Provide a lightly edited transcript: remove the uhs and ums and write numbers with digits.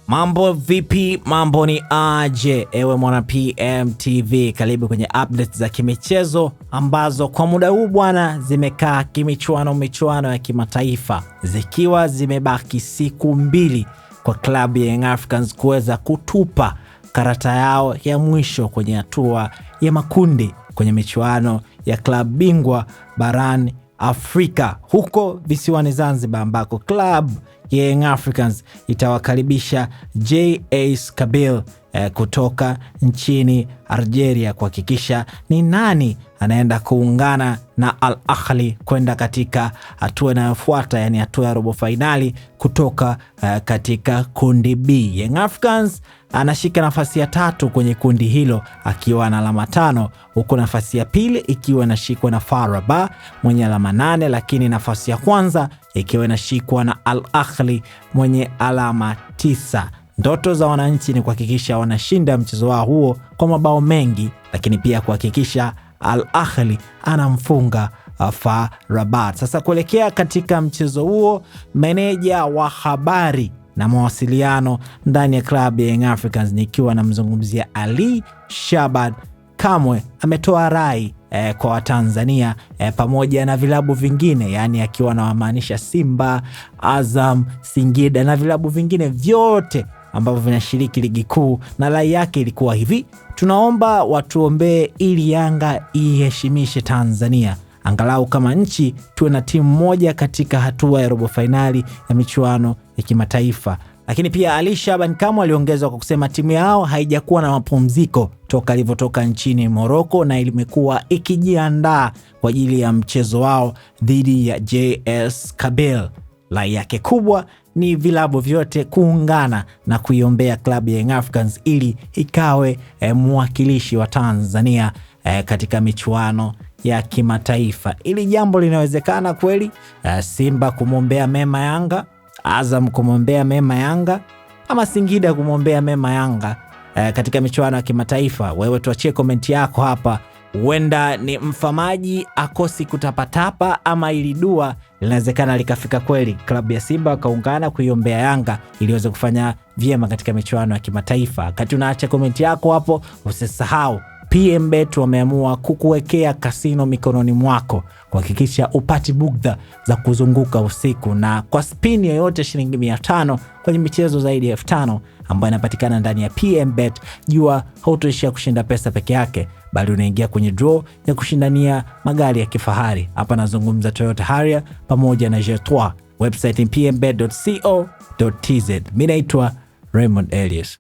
Mambo vipi, mambo ni aje, ewe mwana PMTV, karibu kwenye updates za kimichezo ambazo kwa muda huu bwana zimekaa michuano ya kimataifa, zikiwa zimebaki siku mbili kwa klabu ya Young Africans kuweza kutupa karata yao ya mwisho kwenye hatua ya makundi kwenye michuano ya klabu bingwa barani Afrika huko visiwani Zanzibar, ambako klabu ya Young Africans itawakaribisha JS Kabylie kutoka nchini Algeria kuhakikisha ni nani anaenda kuungana na Al Ahly kwenda katika hatua inayofuata, yani hatua ya robo finali kutoka katika kundi B. Young Africans anashika nafasi ya 3 kwenye kundi hilo akiwa na alama 5, huko nafasi ya pili ikiwa inashikwa na FAR Rabat mwenye alama 8, lakini nafasi ya kwanza ikiwa inashikwa na Al Ahly mwenye alama 9. Ndoto za wananchi ni kuhakikisha wanashinda mchezo wao huo kwa mabao mengi, lakini pia kuhakikisha Al Ahly anamfunga FAR Rabat. Sasa kuelekea katika mchezo huo, meneja wa habari na mawasiliano ndani ya klabu ya Young Africans, nikiwa namzungumzia Ali Shaban Kamwe, ametoa rai kwa Watanzania pamoja na vilabu vingine, yani akiwa anamaanisha Simba, Azam, Singida na vilabu vingine vyote ambavyo vinashiriki ligi kuu, na rai yake ilikuwa hivi: tunaomba watuombee ili Yanga iheshimishe Tanzania, angalau kama nchi tuwe na timu moja katika hatua ya robo finali ya michuano ya kimataifa. Lakini pia Ali Shaban Kamwe aliongeza kwa kusema timu yao haijakuwa na mapumziko toka ilivyotoka nchini Morocco na ilimekuwa ikijiandaa kwa ajili ya mchezo wao dhidi ya JS Kabylie. Rai yake kubwa ni vilabu vyote kuungana na kuiombea klabu ya Young Africans ili ikawe mwakilishi wa Tanzania katika michuano ya kimataifa. Ili jambo linawezekana kweli, Simba kumwombea mema Yanga, Azam kumwombea mema Yanga, ama Singida kumwombea mema Yanga katika michuano ya kimataifa. Wewe tuachie komenti yako hapa. Huenda ni mfamaji akosi kutapatapa, ama ili dua linawezekana likafika kweli, klabu ya Simba kaungana kuiombea Yanga ili iweze kufanya vyema katika michuano ya kimataifa. Wakati unaacha komenti yako hapo, usisahau PMBet wameamua kukuwekea kasino mikononi mwako kuhakikisha upati bugdha za kuzunguka usiku, na kwa spin yoyote shilingi 500 kwenye michezo zaidi ya 5000 ambayo inapatikana ndani ya PMBet, jua hautoishia kushinda pesa peke yake, bali unaingia kwenye draw ya kushindania magari ya kifahari. Hapa nazungumza Toyota Harrier pamoja na Jet3. Website ni pmbet.co.tz. Mimi naitwa Raymond Elias.